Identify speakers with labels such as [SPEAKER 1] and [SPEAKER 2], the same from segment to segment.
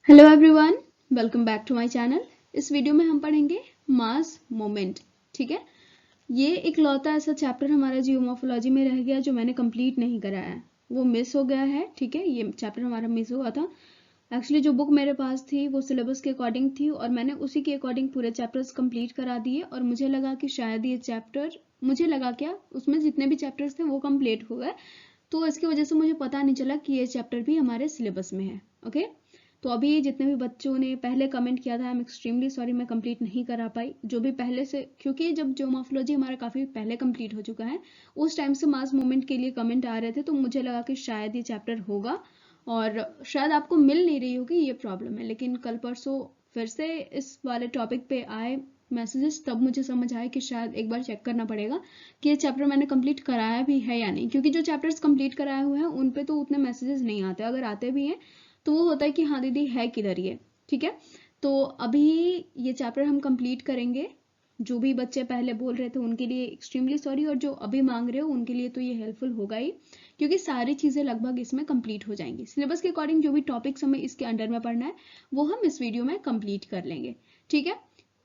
[SPEAKER 1] Hello everyone, welcome back to my channel. इस video में हम पढ़ेंगे मास मोमेंट। ठीक है, ये इकलौता ऐसा चैप्टर हमारा जियोमॉर्फोलॉजी में रह गया जो मैंने कंप्लीट नहीं कराया है, वो मिस हो गया है। ठीक है, ये चैप्टर हमारा मिस हुआ था। एक्चुअली जो बुक मेरे पास थी वो सिलेबस के अकॉर्डिंग थी और मैंने उसी के अकॉर्डिंग पूरे चैप्टर्स कंप्लीट करा दिए और मुझे लगा कि शायद ये चैप्टर, मुझे लगा क्या उसमें जितने भी चैप्टर्स थे वो कंप्लीट हो गए, तो इसकी वजह से मुझे पता नहीं चला कि ये चैप्टर भी हमारे सिलेबस में है। ओके, तो अभी जितने भी बच्चों ने पहले कमेंट किया था, आई एम एक्सट्रीमली सॉरी, मैं कंप्लीट नहीं करा पाई। जो भी पहले से, क्योंकि जब जियोमॉर्फोलॉजी हमारा काफ़ी पहले कंप्लीट हो चुका है, उस टाइम से मास मूवमेंट के लिए कमेंट आ रहे थे, तो मुझे लगा कि शायद ये चैप्टर होगा और शायद आपको मिल नहीं रही होगी, ये प्रॉब्लम है। लेकिन कल परसों फिर से इस वाले टॉपिक पे आए मैसेजेस, तब मुझे समझ आया कि शायद एक बार चेक करना पड़ेगा कि ये चैप्टर मैंने कंप्लीट कराया भी है या नहीं, क्योंकि जो चैप्टर्स कंप्लीट कराए हुए हैं उन पे तो उतने मैसेजेस नहीं आते, अगर आते भी हैं तो वो होता है कि हाँ दीदी है किधर ये। ठीक है, तो अभी ये चैप्टर हम कंप्लीट करेंगे। जो भी बच्चे पहले बोल रहे थे उनके लिए एक्सट्रीमली सॉरी, और जो अभी मांग रहे हो उनके लिए तो ये हेल्पफुल होगा ही, क्योंकि सारी चीज़ें लगभग इसमें कंप्लीट हो जाएंगी। सिलेबस के अकॉर्डिंग जो भी टॉपिक्स हमें इसके अंडर में पढ़ना है वो हम इस वीडियो में कंप्लीट कर लेंगे। ठीक है,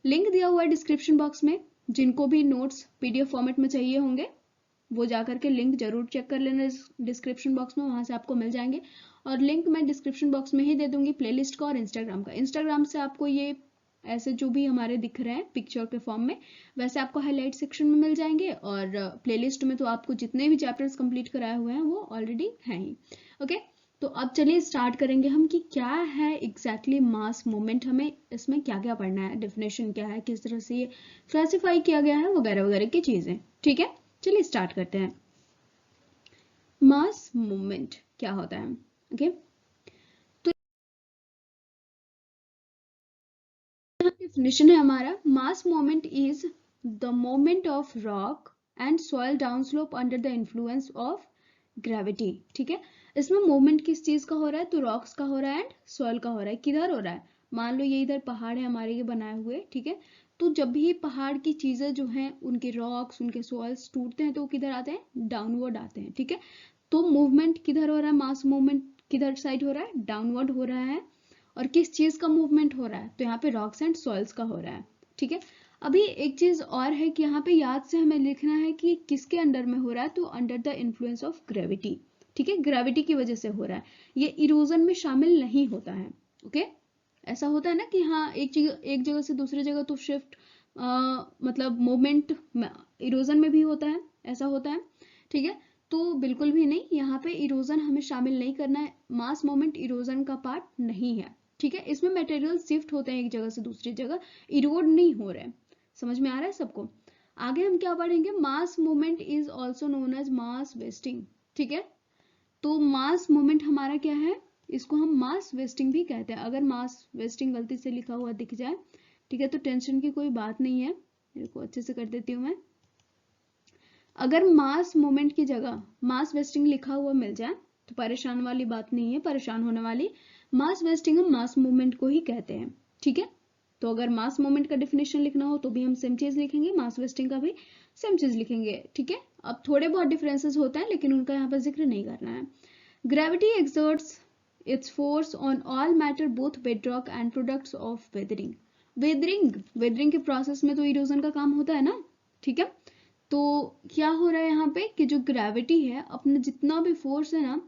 [SPEAKER 1] लिंक दिया हुआ है डिस्क्रिप्शन बॉक्स में। जिनको भी नोट्स पीडीएफ फॉर्मेट में चाहिए होंगे वो जाकर के लिंक जरूर चेक कर लेना डिस्क्रिप्शन बॉक्स में, वहां से आपको मिल जाएंगे। और लिंक मैं डिस्क्रिप्शन बॉक्स में ही दे दूंगी प्लेलिस्ट का और इंस्टाग्राम का। इंस्टाग्राम से आपको ये ऐसे जो भी हमारे दिख रहे हैं पिक्चर के फॉर्म में, वैसे आपको हाईलाइट सेक्शन में मिल जाएंगे, और प्लेलिस्ट में तो आपको जितने भी चैप्टर्स कंप्लीट कराए हुए हैं वो ऑलरेडी हैं ही। ओके, तो अब चलिए स्टार्ट करेंगे हम कि क्या है एग्जैक्टली मास मूवमेंट, हमें इसमें क्या क्या पढ़ना है, डेफिनेशन क्या है, किस तरह से ये क्लासिफाई किया गया है, वगैरह वगैरह की चीजें। ठीक है, चलिए स्टार्ट करते हैं। मास मूवमेंट क्या होता है? ओके, तो डेफिनेशन है हमारा, मास movement is the movement of rock and soil down slope under the influence of gravity. ठीक है, इसमें मूवमेंट किस चीज का हो रहा है? तो रॉक्स का हो रहा है एंड सॉइल का हो रहा है। किधर हो रहा है? मान लो ये इधर पहाड़ है हमारे, ये बनाए हुए। ठीक है, तो जब भी पहाड़ की चीजें जो हैं, उनके रॉक्स, उनके सॉइल्स टूटते हैं तो वो किधर आते हैं? डाउनवर्ड आते हैं। ठीक है, तो मूवमेंट किधर हो रहा है? मास मूवमेंट किधर साइड हो रहा है? डाउनवर्ड हो रहा है। और किस चीज का मूवमेंट हो रहा है? तो यहाँ पे रॉक्स एंड सॉइल्स का हो रहा है। ठीक है, अभी एक चीज और है कि यहाँ पे याद से हमें लिखना है कि किसके अंडर में हो रहा है, तो under the influence of gravity. ठीक है, ग्रेविटी की वजह से हो रहा है, ये इरोजन में शामिल नहीं होता है। ओके, ऐसा होता है ना कि हाँ एक जगह से दूसरी जगह तो शिफ्ट, मतलब मूवमेंट इरोजन में भी होता है, ऐसा होता है। ठीक है, तो बिल्कुल भी नहीं, यहाँ पे इरोजन हमें शामिल नहीं करना है। मास मूवमेंट इरोजन का पार्ट नहीं है। ठीक है, इसमें मटेरियल शिफ्ट होते हैं एक जगह से दूसरी जगह, इरोड नहीं हो रहे। समझ में आ रहा है सबको? आगे हम क्या पढ़ेंगे? Mass movement is also known as mass wasting. ठीक है, तो मास मूवमेंट हमारा क्या है? इसको हम मास वेस्टिंग भी कहते हैं। अगर मास वेस्टिंग गलती से लिखा हुआ दिख जाए, ठीक है, तो टेंशन की कोई बात नहीं है, मेरे को अच्छे से कर देती हूँ मैं। अगर मास मूवमेंट की जगह मास वेस्टिंग लिखा हुआ मिल जाए तो परेशान वाली बात नहीं है, परेशान होने वाली। मास वेस्टिंग हम मास मूवमेंट को ही कहते हैं। ठीक है, तो अगर मास मूवमेंट का डिफिनेशन लिखना हो तो भी हम सेम चीज लिखेंगे, मास वेस्टिंग का भी सेम चीज लिखेंगे। ठीक है, अब थोड़े बहुत डिफरेंसेस होते हैं लेकिन उनका यहाँ पर जिक्र नहीं करना है। Gravity exerts its force on all matter, both bedrock and products of weathering. Weathering के प्रोसेस में तो इरोजन का काम होता है ना। ठीक है, तो क्या हो रहा है यहाँ पे कि जो ग्रेविटी है अपना जितना भी फोर्स है ना,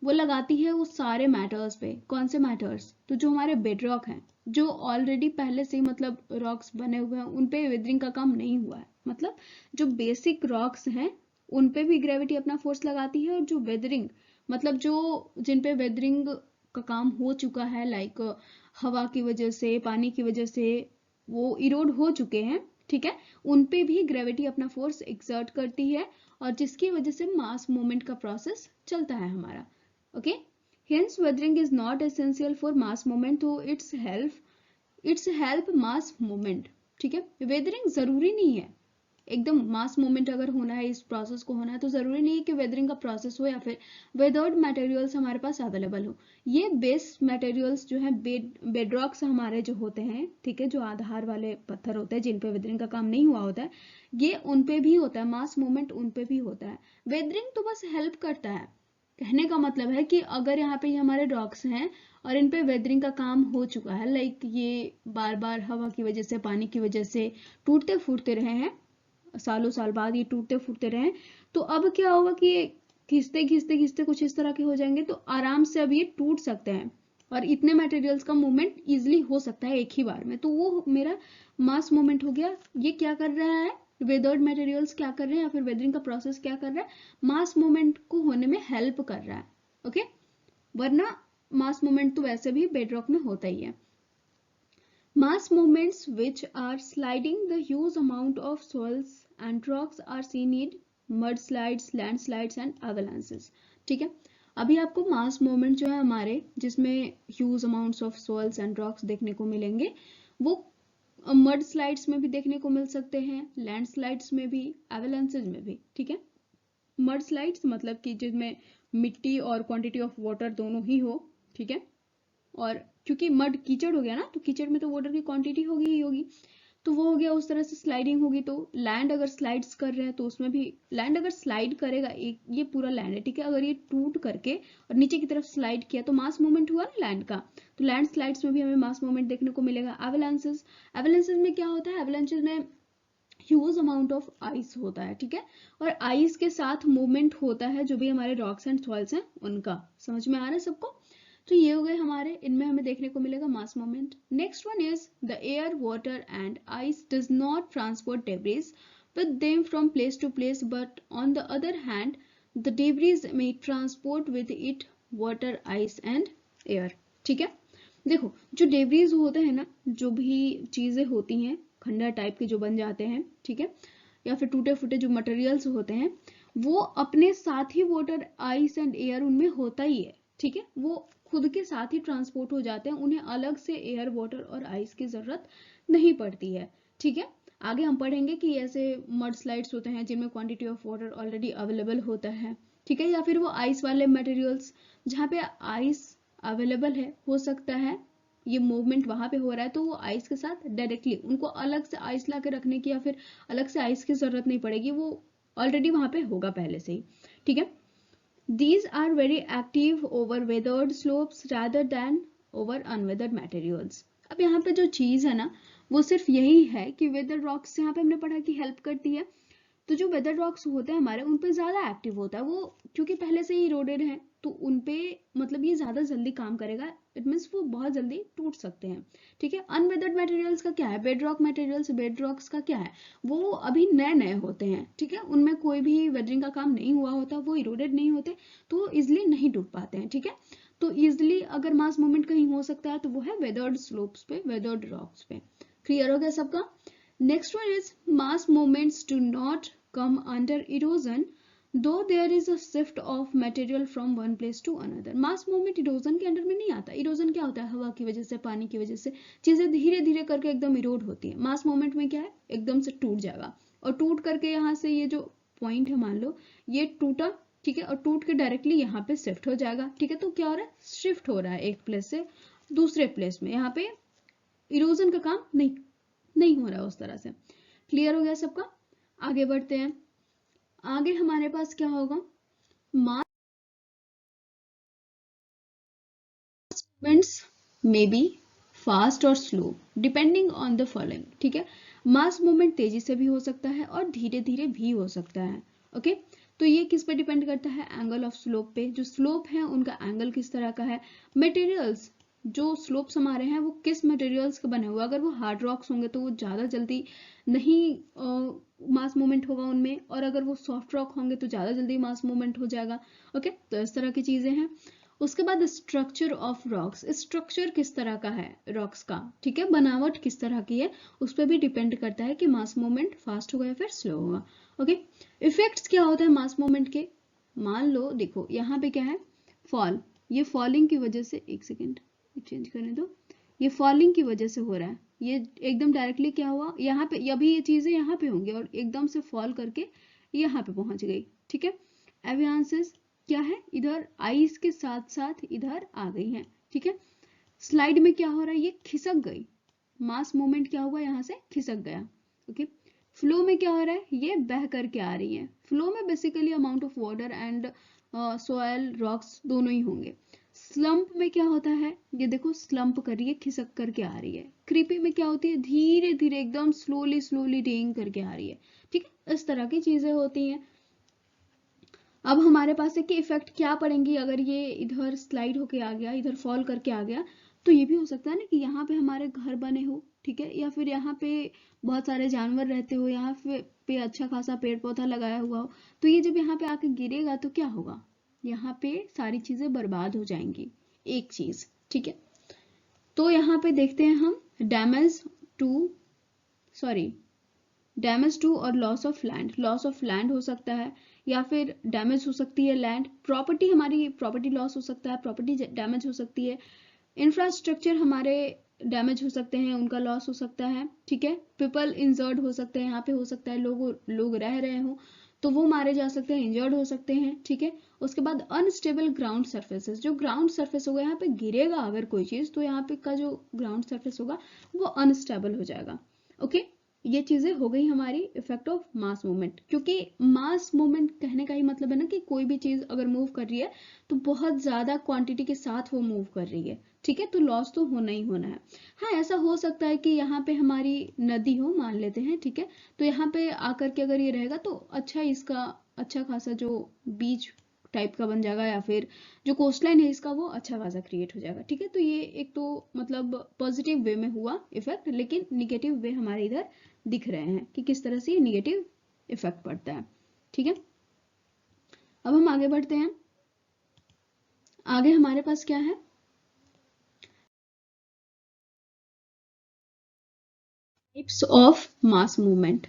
[SPEAKER 1] वो लगाती है वो सारे मैटर्स पे। कौन से मैटर्स? तो जो हमारे बेडरॉक हैं, जो ऑलरेडी पहले से ही मतलब रॉक्स बने हुए हैं, उन पे वेदरिंग का काम नहीं हुआ है। मतलब जो बेसिक रॉक्स हैं उन पे भी ग्रेविटी अपना फोर्स लगाती है, और जो वेदरिंग मतलब जो जिन पे वेदरिंग का काम हो चुका है, लाइक हवा की वजह से, पानी की वजह से वो इरोड हो चुके हैं, ठीक है, उन पे भी ग्रेविटी अपना फोर्स एक्सर्ट करती है, और जिसकी वजह से मास मूवमेंट का प्रोसेस चलता है हमारा। Okay, hence weathering is not essential for mass movement, तो इट्स हेल्प मास मूवमेंट। ठीक है, वेदरिंग जरूरी नहीं है एकदम। मास मूवमेंट अगर होना है, इस प्रोसेस को होना है, तो जरूरी नहीं है कि वेदरिंग का प्रोसेस हो या फिर वेदर्ड मटेरियल्स हमारे पास अवेलेबल हो। ये बेस मटेरियल्स जो है, बेडरॉक्स हमारे जो होते हैं, ठीक है, जो आधार वाले पत्थर होते हैं जिन पे वेदरिंग का काम नहीं हुआ होता है, ये उन पे भी होता है, मास मूवमेंट उन पे भी होता है। वेदरिंग तो बस हेल्प करता है, कहने का मतलब है कि अगर यहाँ पे ये हमारे रॉक्स हैं और इन पे वेदरिंग का काम हो चुका है, लाइक ये बार बार हवा की वजह से, पानी की वजह से टूटते फूटते रहे हैं, सालों साल बाद ये टूटते फूटते रहे हैं, तो अब क्या होगा कि ये खींचते खींचते खींचते कुछ इस तरह के हो जाएंगे, तो आराम से अब ये टूट सकते हैं और इतने मटेरियल्स का मूवमेंट इजिली हो सकता है एक ही बार में। तो वो मेरा मास मूवमेंट हो गया। ये क्या कर रहा है, वेदर्ड मटेरियल्स क्या कर रहे हैं या फिर वेदरिंग का प्रोसेस क्या कर रहा है, मास मूवमेंट को होने में हेल्प कर रहा है। ओके, वरना मास मूवमेंट तो वैसे भी बेडरॉक में होता ही है। Mass movements which are sliding the huge amount of soils and rocks are seen in mudslides, landslides and avalanches। ठीक है, अभी आपको मास मूवमेंट जो है हमारे, जिसमें huge amounts of soils and rocks देखने को मिलेंगे, वो मड स्लाइड्स में भी देखने को मिल सकते हैं, लैंड स्लाइड्स में भी, एवलांचेज में भी। ठीक है, मड स्लाइड्स मतलब कि जिसमें मिट्टी और क्वांटिटी ऑफ वाटर दोनों ही हो। ठीक है, और क्योंकि मड कीचड़ हो गया ना, तो कीचड़ में तो वाटर की क्वांटिटी होगी ही होगी, तो वो हो गया, उस तरह से स्लाइडिंग होगी। तो लैंड अगर स्लाइड्स कर रहे हैं तो उसमें भी, लैंड अगर स्लाइड करेगा, एक ये पूरा लैंड है, ठीक है, अगर ये टूट करके और नीचे की तरफ स्लाइड किया तो मास मूवमेंट हुआ ना लैंड का, तो लैंड स्लाइड्स में भी हमें मास मूवमेंट देखने को मिलेगा। एवलांचेस, एवलांचेस में क्या होता है, एवलांचेस में ह्यूज अमाउंट ऑफ आइस होता है। ठीक है, और आइस के साथ मूवमेंट होता है जो भी हमारे रॉक्स एंड सॉइल्स हैं उनका। समझ में आ रहा है सबको? तो ये हो गए हमारे, इनमें हमें देखने को मिलेगा mass movement. Next one is the air, water and ice does not transport debris with them from place to place, but on the other hand the debris may transport with it water, ice and air। ठीक है, देखो जो debris होते हैं ना, जो भी चीजें होती हैं खंडर टाइप के जो बन जाते हैं, ठीक है, या फिर टूटे फूटे जो मटेरियल्स होते हैं, वो अपने साथ ही वाटर, आइस एंड एयर उनमें होता ही है। ठीक है, वो खुद के साथ ही ट्रांसपोर्ट हो जाते हैं, उन्हें अलग से एयर, वाटर और आइस की जरूरत नहीं पड़ती है। ठीक है, आगे हम पढ़ेंगे कि ऐसे मड स्लाइड्स होते हैं जिनमें quantity of water already available होता है। ठीक है, या फिर वो आइस वाले मटेरियल्स जहाँ पे आइस अवेलेबल है, हो सकता है ये मूवमेंट वहां पे हो रहा है तो वो आइस के साथ डायरेक्टली, उनको अलग से आइस ला के रखने की या फिर अलग से आइस की जरूरत नहीं पड़ेगी, वो ऑलरेडी वहां पे होगा पहले से ही। ठीक है, these are very active over weathered slopes rather than over unweathered materials। अब यहाँ पे जो चीज है ना, वो सिर्फ यही है कि वेदर रॉक्स यहाँ पे हमने पढ़ा कि हेल्प करती है, तो जो वेदर रॉक्स होते हैं हमारे, उन पे ज्यादा एक्टिव होता है वो, क्योंकि पहले से ही इरोडेड है, तो उन पे मतलब ये ज्यादा जल्दी काम करेगा। इट मीन्स वो बहुत जल्दी टूट सकते हैं। ठीक है, अनवेदर्ड मटेरियल्स का क्या है, bed rock materials, bed rocks का क्या है, वो अभी नए नए होते हैं। ठीक है, उनमें कोई भी वेदरिंग का काम नहीं हुआ होता, वो इरोडेड नहीं होते, तो इजिली नहीं टूट पाते हैं। ठीक है, तो इजिली अगर मास मूवमेंट कहीं हो सकता है तो वो है वेदर्ड स्लोप्स पे, वेदर्ड रॉक्स पे। क्लियर हो गया सबका? Next one is mass movements do not come under erosion though there is a shift of material from one place to another। Mass movement erosion के अंडर में नहीं आता। Erosion क्या होता है, हवा की वजह से, पानी की वजह से चीजें धीरे धीरे करके एकदम इरोड होती है। मास मूवमेंट में क्या है, एकदम से टूट जाएगा, और टूट करके यहाँ से ये जो पॉइंट है, मान लो ये टूटा, ठीक है, और टूट के डायरेक्टली यहाँ पे शिफ्ट हो जाएगा। ठीक है, तो क्या हो रहा है, शिफ्ट हो रहा है एक प्लेस से दूसरे प्लेस में, यहाँ पे इरोजन का काम नहीं हो रहा है उस तरह से। क्लियर हो गया सबका? आगे बढ़ते हैं। आगे हमारे पास क्या होगा, मास मूवमेंट्स मे बी फास्ट और slow depending on the following. ठीक है, मास मूवमेंट तेजी से भी हो सकता है और धीरे धीरे भी हो सकता है। ओके, तो ये किस पे डिपेंड करता है, एंगल ऑफ स्लोप पे। जो स्लोप है उनका एंगल किस तरह का है, मटेरियल्स, जो स्लोप्स हमारे हैं वो किस मटेरियल्स के बने हुए। अगर वो हार्ड रॉक्स होंगे तो वो ज्यादा जल्दी नहीं मास मूवमेंट होगा उनमें, और अगर वो सॉफ्ट रॉक होंगे तो ज्यादा जल्दी मास मूवमेंट हो जाएगा। ओके, तो इस तरह की चीजें हैं। उसके बाद स्ट्रक्चर ऑफ रॉक्स, स्ट्रक्चर किस तरह का है रॉक्स का, ठीक है, बनावट किस तरह की है, उस पर भी डिपेंड करता है कि मास मूवमेंट फास्ट होगा या फिर स्लो होगा। ओके, इफेक्ट्स क्या होते हैं मास मूवमेंट के, मान लो देखो यहाँ पे क्या है, फॉल, ये फॉलिंग की वजह से, एक सेकेंड चेंज करने दो, ये फॉलिंग की वजह से हो रहा है, ये एकदम डायरेक्टली क्या हुआ, यहाँ पे अभी ये चीजें यहाँ पे होंगी और एकदम से फॉल करके यहाँ पे पहुंच गई। ठीक है, एवियांसेस क्या है, इधर आइस के साथ साथ इधर आ गई है। ठीक है, स्लाइड में क्या हो रहा है, ये खिसक गई, मास मूवमेंट क्या हुआ, यहाँ से खिसक गया। ओके, फ्लो में क्या हो रहा है, ये बह करके आ रही है। फ्लो में basically amount of water and soil rocks दोनों ही होंगे। स्लम्प में क्या होता है, ये देखो स्लम्प कर रही है, खिसक करके आ रही है। क्रीपी में क्या होती है, धीरे धीरे एकदम स्लोली स्लोली डेइंग करके आ रही है। ठीक है, इस तरह की चीजें होती हैं। अब हमारे पास है कि इफेक्ट क्या पड़ेंगी अगर ये इधर स्लाइड होके आ गया, इधर फॉल करके आ गया, तो ये भी हो सकता है ना कि यहाँ पे हमारे घर बने हो, ठीक है, या फिर यहाँ पे बहुत सारे जानवर रहते हो, यहाँ पे अच्छा खासा पेड़ पौधा लगाया हुआ हो, तो ये जब यहाँ पे आके गिरेगा तो क्या होगा, यहाँ पे सारी चीजें बर्बाद हो जाएंगी, एक चीज। ठीक है, तो यहाँ पे देखते हैं हम डैमेज टू और लॉस ऑफ लैंड हो सकता है, या फिर डैमेज हो सकती है लैंड, प्रॉपर्टी, हमारी प्रॉपर्टी लॉस हो सकता है, प्रॉपर्टी डैमेज हो सकती है, इंफ्रास्ट्रक्चर हमारे डैमेज हो सकते हैं, उनका लॉस हो सकता है। ठीक है, पीपल इंजर्ड हो सकते हैं, यहाँ पे हो सकता है लोग रह रहे हो तो वो मारे जा सकते हैं, इंजर्ड हो सकते हैं। ठीक है, उसके बाद अनस्टेबल ग्राउंड सर्फेसेस, जो ग्राउंड सर्फेस होगा, यहाँ पे गिरेगा अगर कोई चीज तो यहाँ पे का जो ग्राउंड सर्फेस होगा वो अनस्टेबल हो जाएगा। ओके, ये चीजें हो गई हमारी इफेक्ट ऑफ मास मूवमेंट। क्योंकि मास मूवमेंट कहने का ही मतलब है ना कि कोई भी चीज अगर मूव कर रही है तो बहुत ज्यादा क्वांटिटी के साथ वो मूव कर रही है। ठीक है, तो लॉस तो होना ही होना है। हाँ, ऐसा हो सकता है कि यहाँ पे हमारी नदी हो, मान लेते हैं, ठीक है, तो यहाँ पे आकर के अगर ये रहेगा तो अच्छा, इसका अच्छा खासा जो बीच टाइप का बन जाएगा, या फिर जो कोस्टलाइन है इसका वो अच्छा खासा क्रिएट हो जाएगा। ठीक है, तो ये एक तो मतलब पॉजिटिव वे में हुआ इफेक्ट, लेकिन निगेटिव वे हमारे इधर दिख रहे हैं कि किस तरह से ये निगेटिव इफेक्ट पड़ता है। ठीक है, अब हम आगे बढ़ते हैं। आगे हमारे पास क्या है, types of mass movement.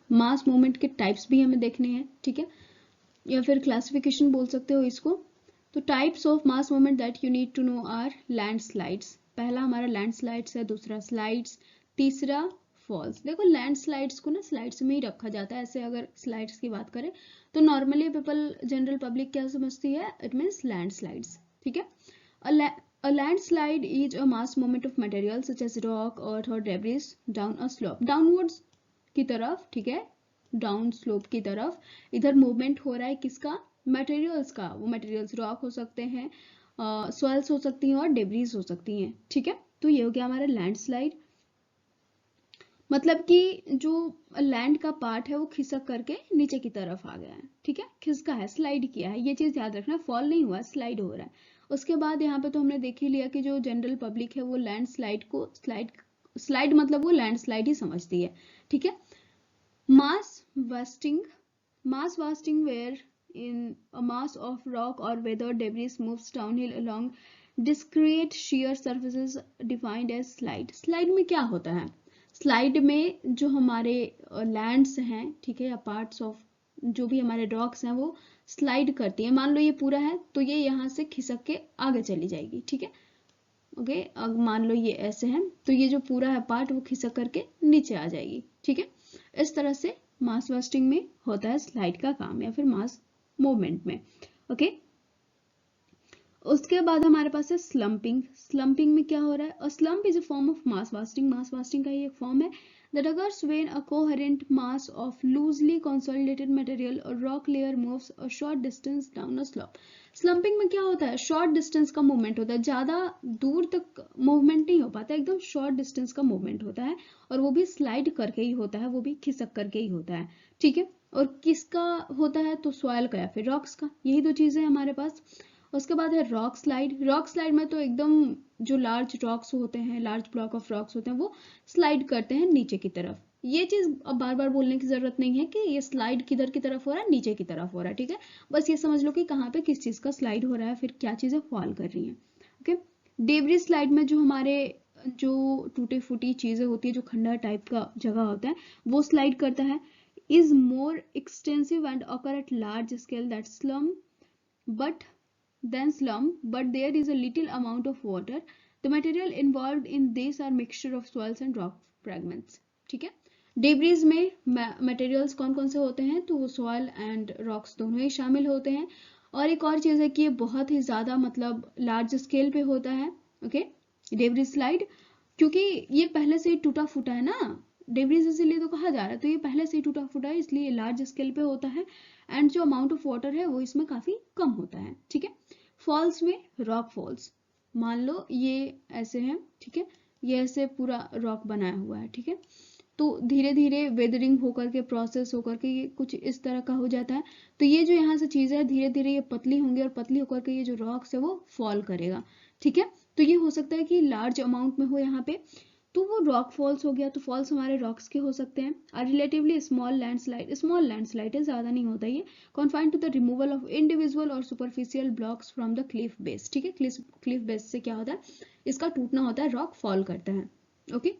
[SPEAKER 1] Mass movement के टाइप्स भी हमें देखने हैं। ठीक है, या फिर क्लासिफिकेशन बोल सकते हो इसको। तो types of mass movement that you need to know are landslides. पहला हमारा लैंडस्लाइड्स है, दूसरा स्लाइड्स, तीसरा फॉल्स। देखो लैंडस्लाइड्स को ना स्लाइड्स में ही रखा जाता है। ऐसे अगर स्लाइड्स की बात करें तो नॉर्मली जनरल पब्लिक क्या समझती है, इट मीन्स लैंडस्लाइड्स। ठीक है, a landslide is a mass movement of material such as rock, earth or debris down a slope, downwards की तरफ। ठीक है, डाउन स्लोप की तरफ इधर मूवमेंट हो रहा है, किसका, मटेरियल्स का। वो मटेरियल्स रॉक हो सकते हैं, सॉइल्स हो सकती हैं और डेब्रीज हो सकती हैं। ठीक है, तो ये हो गया हमारा लैंडस्लाइड। मतलब कि जो लैंड का पार्ट है वो खिसक करके नीचे की तरफ आ गया है। ठीक है, खिसका है, स्लाइड किया है, ये चीज याद रखना, फॉल नहीं हुआ, स्लाइड हो रहा है। उसके बाद यहाँ पे तो हमने देख ही लिया कि जो जनरल पब्लिक है वो लैंड स्लाइड को स्लाइड मतलब वो लैंड स्लाइड ही समझती है। ठीक है, mass wasting where in a mass of rock or weathered debris moves downhill along discrete shear surfaces defined as slide। Slide में क्या होता है, स्लाइड में जो हमारे लैंड्स हैं, ठीक है, या पार्ट्स ऑफ जो भी हमारे रॉक्स हैं वो स्लाइड करती है। मान लो ये पूरा है तो ये यहाँ से खिसक के आगे चली जाएगी। ठीक है, ओके, अब मान लो ये ऐसे है तो ये जो पूरा है पार्ट वो खिसक करके नीचे आ जाएगी। ठीक है, इस तरह से मास वेस्टिंग में होता है स्लाइड का काम, या फिर मास मूवमेंट में। ओके, उसके बाद हमारे पास है स्लंपिंग। स्लंपिंग में क्या हो रहा है, a slump is a form of mass wasting. Mass wasting का ही एक फॉर्म है that occurs when a coherent mass of loosely consolidated material or rock layer moves a short distance down a slope। स्लंपिंग में क्या होता है, short distance का movement होता है, ज्यादा दूर तक मूवमेंट नहीं हो पाता, एकदम शॉर्ट डिस्टेंस का मूवमेंट होता है, और वो भी स्लाइड करके ही होता है, वो भी खिसक करके ही होता है। ठीक है, और किसका होता है, तो सॉइल का या फिर रॉक्स का, यही दो चीजें हमारे पास। उसके बाद है रॉक स्लाइड। रॉक स्लाइड में तो एकदम जो लार्ज रॉक्स होते हैं, लार्ज ब्लॉक ऑफ रॉक्स होते हैं, वो स्लाइड करते हैं नीचे की तरफ। ये चीज अब बार बार बोलने की जरूरत नहीं है कि ये स्लाइड किधर की तरफ हो रहा है, नीचे की तरफ हो रहा है। ठीक है, बस ये समझ लो कि कहाँ पे किस चीज का स्लाइड हो रहा है, फिर क्या चीजें फॉल कर रही हैं। ओके, डेब्रिस स्लाइड में जो हमारे जो टूटी फूटी चीजें होती है, जो खंडर टाइप का जगह होता है, वो स्लाइड करता है। Is more extensive and occur at large scale that slum but but there is a little amount of water. The material involved in this are mixture of soils and rock fragments। ठीक है, debris में materials कौन कौन से होते हैं, तो वो सॉइल एंड रॉक्स दोनों ही शामिल होते हैं। और एक और चीज है कि ये बहुत ही ज्यादा मतलब लार्ज स्केल पे होता है। ओके, डेब्रिज स्लाइड, क्योंकि ये पहले से ही टूटा फूटा है ना, डेब्रिज इसीलिए तो कहा जा रहा है, तो ये पहले से ही टूटा फूटा है, इसलिए लार्ज स्केल पे होता है। एंड जो अमाउंट ऑफ वाटर है वो इसमें काफी कम होता है, ठीक है। फॉल्स में रॉक फॉल्स, मान लो ये ऐसे है, ठीक है, ये ऐसे पूरा रॉक बनाया हुआ है, ठीक है, तो धीरे धीरे वेदरिंग होकर के प्रोसेस होकर के ये कुछ इस तरह का हो जाता है। तो ये जो यहाँ से चीज है धीरे धीरे ये पतली होंगी और पतली होकर के ये जो रॉक्स है वो फॉल करेगा, ठीक है। तो ये हो सकता है कि लार्ज अमाउंट में हो यहाँ पे, तो वो रॉक फॉल्स हो गया। तो फॉल्स हमारे रॉक्स के हो सकते हैं। और रिलेटिवली स्मॉल लैंडस्लाइड है, ज्यादा नहीं होता ये, confined to the removal of individual और superficial blocks from the cliff base, ठीक है। क्लिफ बेस से क्या होता है, इसका टूटना होता है, रॉक फॉल करता है, ओके।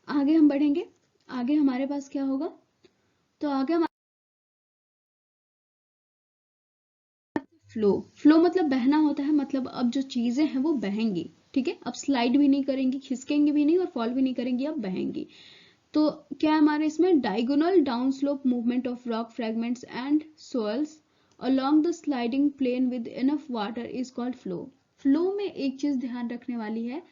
[SPEAKER 1] आगे हम बढ़ेंगे, आगे हमारे पास क्या होगा, तो आगे हमारे फ्लो मतलब बहना होता है, मतलब अब जो चीजें हैं वो बहेंगी, ठीक है। अब स्लाइड भी नहीं करेंगी, खिसकेंगी भी नहीं और फॉल भी नहीं करेंगी, अब बहेंगी। तो क्या है हमारे इसमें, diagonal down slope movement of rock fragments and soils along the sliding plane with enough water is called flow। Flow में एक चीज ध्यान रखने वाली है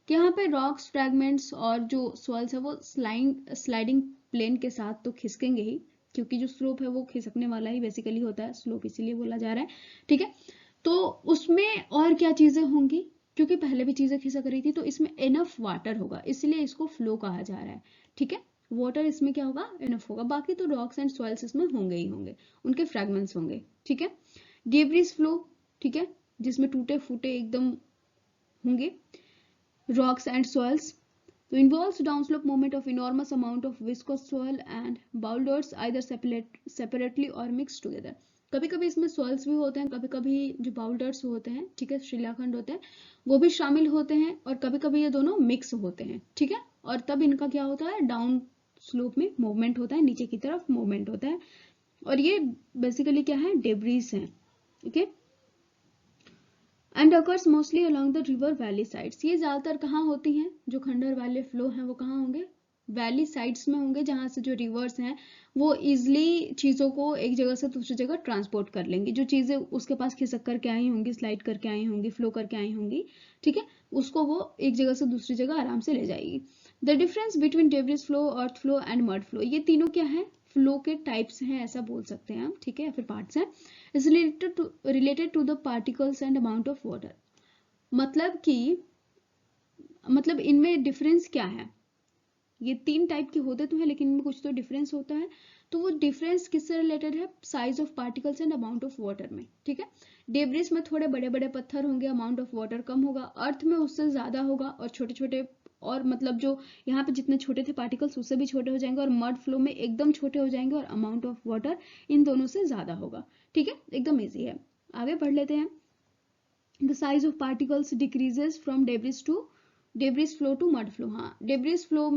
[SPEAKER 1] कि यहाँ पे रॉक्स फ्रेगमेंट्स और जो सोइल्स है वो स्लाइडिंग प्लेन के साथ तो खिसकेंगे ही, क्योंकि जो स्लोप है वो खिसकने वाला ही बेसिकली होता है, स्लोप इसीलिए बोला जा रहा है, ठीक है। तो उसमें और क्या चीजें होंगी, क्योंकि पहले भी चीजें खिसक रही थी, तो इसमें इनफ वाटर होगा, इसलिए इसको फ्लो कहा जा रहा है, ठीक है। वाटर इसमें क्या होगा, इनफ होगा। बाकी तो रॉक्स एंड सॉइल्स इसमें होंगे ही होंगे, उनके फ्रेगमेंट्स होंगे, ठीक है। डेब्रिस फ्लो, ठीक है, जिसमें टूटे फूटे एकदम होंगे rocks and soils, तो involves downslope movement of enormous amount of viscous soil and boulders either separately or mixed together। कभी कभी इसमें सॉइल्स भी होते हैं, कभी कभी जो बाउल्डर्स होते हैं, ठीक है, शिलाखंड होते हैं, वो भी शामिल होते हैं, और कभी कभी ये दोनों मिक्स होते हैं, ठीक है। और तब इनका क्या होता है, डाउन स्लोप में मूवमेंट होता है, नीचे की तरफ मूवमेंट होता है, और ये बेसिकली क्या है, डेब्रीज हैं, okay. And occurs mostly along the river valley sides. ये ज्यादातर कहाँ होती हैं, जो खंडर वाले फ्लो हैं वो कहाँ होंगे, वैली साइड्स में होंगे, जहां से जो रिवर्स हैं वो इजिली चीजों को एक जगह से दूसरी जगह ट्रांसपोर्ट कर लेंगी। जो चीजें उसके पास खिसक करके आई होंगी, स्लाइड करके आई होंगी, फ्लो करके आई होंगी, ठीक है, उसको वो एक जगह से दूसरी जगह आराम से ले जाएगी। The difference between debris flow, earth flow and mud flow, ये तीनों क्या है, फ्लो के टाइप्स हैं, ऐसा बोल सकते हैं हम, ठीक है, या फिर पार्ट्स हैं। is related to the particles and amount of water। मतलब इनमें डिफरेंस क्या है, ये तीन टाइप के होते तो है, लेकिन इनमें कुछ तो डिफरेंस होता है। तो वो डिफरेंस किससे रिलेटेड है, size of particles and amount of water में, ठीक है। डेब्रिस में थोड़े बड़े बड़े पत्थर होंगे, अमाउंट ऑफ वाटर कम होगा। अर्थ में उससे ज्यादा होगा, और छोटे छोटे, और मतलब जो यहाँ पे जितने छोटे थे पार्टिकल्स उससे भी छोटे हो जाएंगे, और मड फ्लो में एकदम छोटे हो जाएंगे, और अमाउंट ऑफ वाटर इन दोनों से ज्यादा होगा, ठीक है, एकदम इजी है। आगे बढ़ लेते हैं। The size of particles decreases from debris flow to mud flow. हाँ, डेब्रिस फ्लो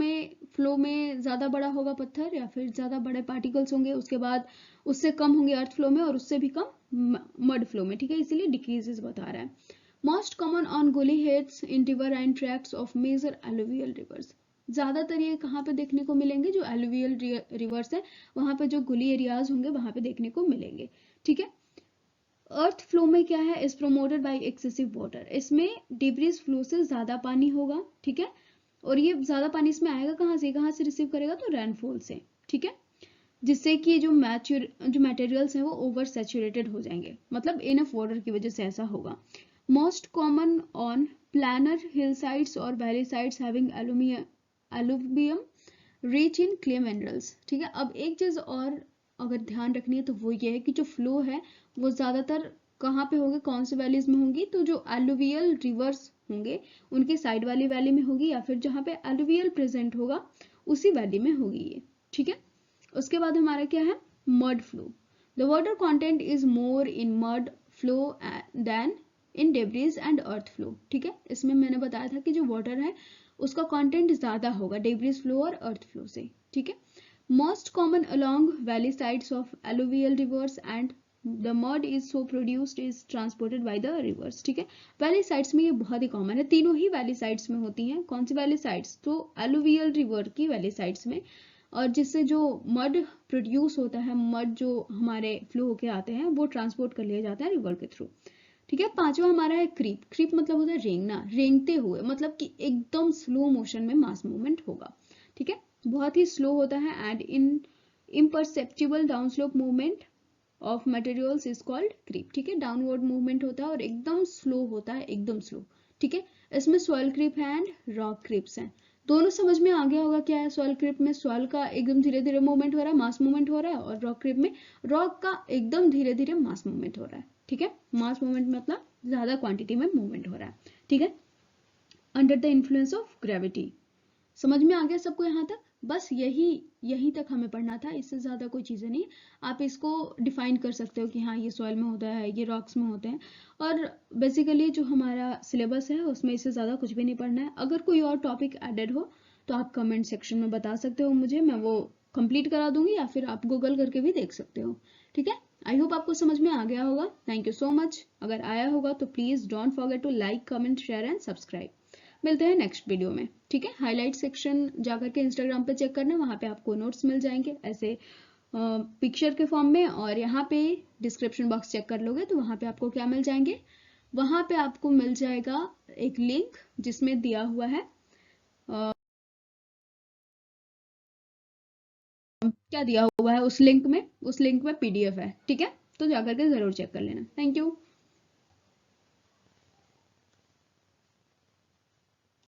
[SPEAKER 1] में ज्यादा बड़ा होगा पत्थर, या फिर ज्यादा बड़े पार्टिकल्स होंगे, उसके बाद उससे कम होंगे अर्थ फ्लो में, और उससे भी कम मड फ्लो में, ठीक है, इसीलिए डिक्रीजेस बता रहा है। Most common on gully heads in river and tracts of major alluvial rivers. ज्यादातर ये कहाँ पे देखने को मिलेंगे, जो एलुवियल रिवर्स है वहां पे जो गुली एरियाज होंगे वहां पे देखने को मिलेंगे, ठीक है। अर्थ फ्लो में क्या है, is promoted by excessive water. इसमें डेब्रिस फ्लो से ज्यादा पानी होगा, ठीक है, और ये ज्यादा पानी इसमें आएगा कहाँ से रिसीव करेगा, तो रेनफॉल से, ठीक है, जिससे कि जो मटेरियल्स हैं वो ओवर सैचुरेटेड हो जाएंगे, मतलब इनफ वाटर की वजह से ऐसा होगा। Most common on planar hill sides और valley sides having alluvium rich in clay minerals, ठीक है। अब एक चीज और अगर ध्यान रखनी है तो वो ये है कि जो फ्लो है वो ज्यादातर कहाँ पे होंगे, कौन से वैलीज में होंगी, तो जो एलुवियल रिवर्स होंगे उनकी साइड वाली वैली में होगी, या फिर जहाँ पे एलुवियल प्रेजेंट होगा उसी वैली में होगी ये, ठीक है। उसके बाद हमारा क्या है, mud flow. The water content is more in mud flow than in debris and earth flow, ठीक है। इसमें मैंने बताया था कि जो वाटर है उसका कंटेंट ज्यादा होगा डेब्रिस फ्लो और अर्थ फ्लो से, ठीक है। Most common along valley sides of alluvial reverse and the mud is so produced is transported by the reverse, ठीक है। वैली साइड्स में ये बहुत ही कॉमन है, तीनों ही वैली साइड्स में होती हैं। कौन सी वैली साइड्स, तो एलुवियल रिवर की वैली साइड्स में, और जिससे जो मड प्रोड्यूस होता है, मड जो हमारे फ्लो होके आते हैं वो ट्रांसपोर्ट कर लिया जाता है रिवर के थ्रू, ठीक है। पांचवा हमारा है क्रीप मतलब होता है रेंगना, रेंगते हुए, मतलब कि एकदम स्लो मोशन में मास मूवमेंट होगा, ठीक है, बहुत ही स्लो होता है। And imperceptible down slope movement of materials is called creep, ठीक है। डाउनवर्ड मूवमेंट होता है और एकदम स्लो होता है, एकदम स्लो, ठीक है। इसमें सॉइल क्रीप है एंड रॉक क्रीप्स हैं। दोनों समझ में आ गया होगा क्या है। सॉइल क्रीप में सॉइल का एकदम धीरे धीरे मूवमेंट हो रहा है, मास मूवमेंट हो रहा है, और रॉक क्रीप में रॉक का एकदम धीरे धीरे मास मूवमेंट हो रहा है, ठीक है। मास मूवमेंट मतलब ज्यादा क्वांटिटी में मूवमेंट हो रहा है, ठीक है, under the influence of gravity. समझ में आ गया सबको यहाँ तक? बस यही तक हमें पढ़ना था, इससे ज्यादा कोई चीजें नहीं। आप इसको डिफाइन कर सकते हो कि हाँ ये सॉइल में होता है, ये रॉक्स में होते हैं, और बेसिकली जो हमारा सिलेबस है उसमें इससे ज्यादा कुछ भी नहीं पढ़ना है। अगर कोई और टॉपिक एडेड हो तो आप कमेंट सेक्शन में बता सकते हो मुझे, मैं वो कंप्लीट करा दूंगी, या फिर आप गूगल करके भी देख सकते हो, ठीक है। आई होप आपको समझ में आ गया होगा। Thank you so much. अगर आया होगा तो please don't forget to like, comment, share and subscribe. मिलते हैं नेक्स्ट वीडियो में, ठीक है। हाईलाइट सेक्शन जाकर के इंस्टाग्राम पे चेक करना, वहां पे आपको नोट्स मिल जाएंगे ऐसे पिक्चर के फॉर्म में, और यहाँ पे डिस्क्रिप्शन बॉक्स चेक कर लोगे तो वहां पे आपको क्या मिल जाएंगे, वहां पे आपको मिल जाएगा एक लिंक जिसमें दिया हुआ है क्या दिया हुआ है उस लिंक में, पीडीएफ है, ठीक है। तो जाकर के जरूर चेक कर लेना। Thank you.